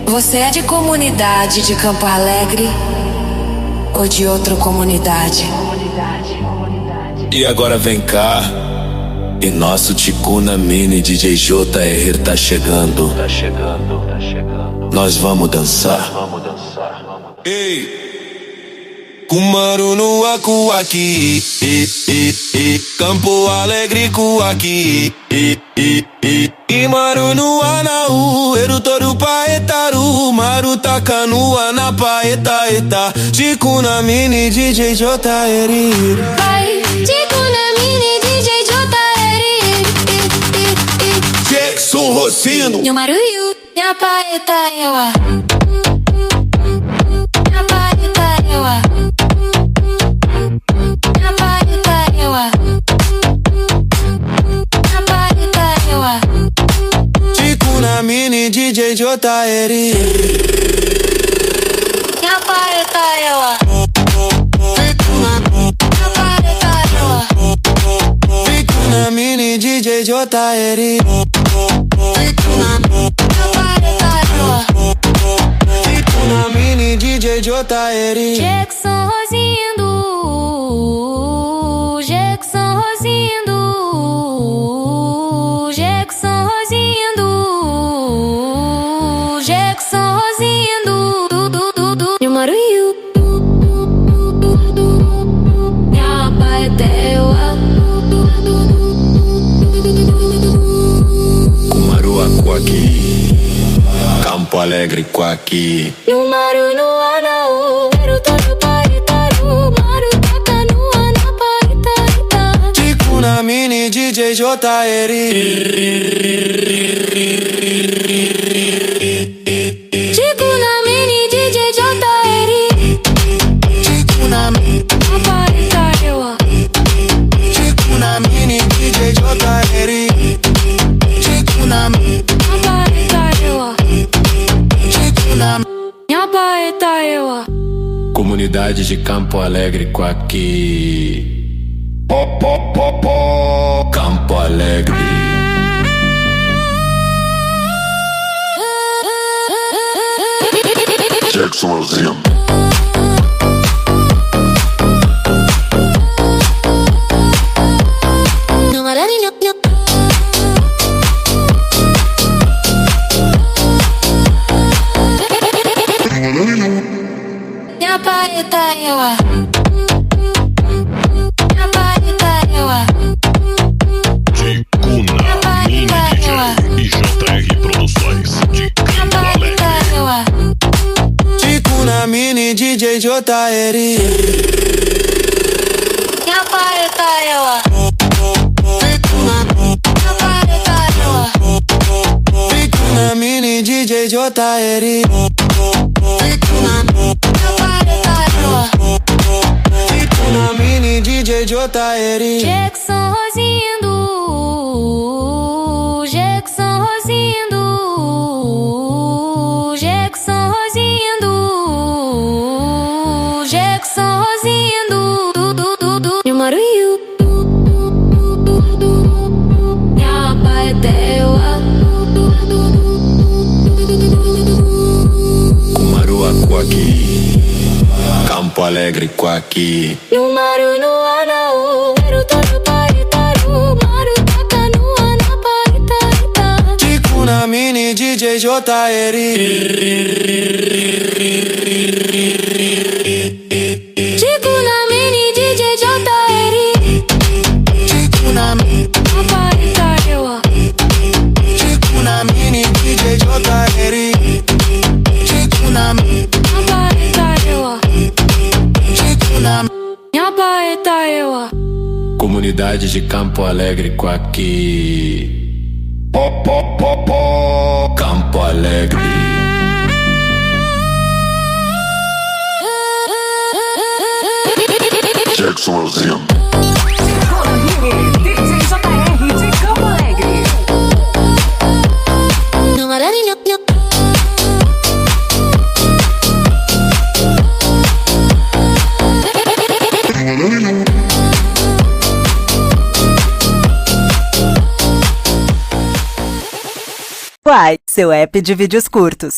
Você é de comunidade de Campo Alegre ou de outra comunidade? E agora vem cá, e nosso Ticuna Mini DJ JR tá chegando. Nós vamos dançar. Ei! Kumaru no Aku aqui, Campo Alegre cu aqui, Imaru no Anaú, Eru Toru Paetaru, Maru Takanua na Paeta Eta, Ticuna Mini DJ JR. Vai, Ticuna Mini DJ JR. Jackson Rossino, Nhomaru Yu, Nha Paeta Ewa. Ticuna Mini DJ JR. Nha Paeta Ewa. Ticuna Mini DJ JR. Ticuna Mini DJ JR. Jackson Rosindo, Jackson Rosindo, Jackson Rosindo, Jackson Rosindo, Nhomaru Yu, Nha Paeta Ewa. Kumaru Aku aqui, Campo Alegre cu aqui. Nhomaru no Anaú, Eru Toru Paetaru, Maru Takanua na Paeta Eta. Ticuna Mini DJ JR. Ticuna Mini DJ JR. Ticuna Nha Paeta Ewa. Ticuna Mini DJ JR. Ticuna Nha Paeta Ewa. Ticuna. Nha Paeta Ewa. Comunidade de Campo Alegre com aqui. Campo Alegre. Jackson Rosinho. Nha Paeta Ewa. Nha Paeta Ewa. Ticuna Mini DJ e JR Produções de Nha Campo Paeta Alegre. Ewa. Ticuna Mini DJ JR. Nha Paeta Ewa. Nha Paeta Ewa. Ticuna Mini DJ JR. Nha Paeta Ewa. Ticuna Mini DJ JR. Jackson Rosindo, Jackson Rosindo, Jackson Rosindo, Jackson Rosindo, Nhomaru Yu, Nha Paeta Ewa. Kumaru Aku aqui, Campo Alegre cu aqui. Nhomaru no Anaú, Eru Toru Paetaru, Maru Takanua na Paeta Eta. Ticuna Mini DJ JR. Ticuna Mini DJ JR. Ticuna Nha Paeta Ewa. Ticuna Mini DJ JR. Ticuna Nha Paeta Ewa. Ticuna. Nha Paeta Ewa. Comunidade de Campo Alegre com aqui. Campo Alegre. Jackson Rosinho. DJ JR de Campo Alegre. Quai, seu app de vídeos curtos.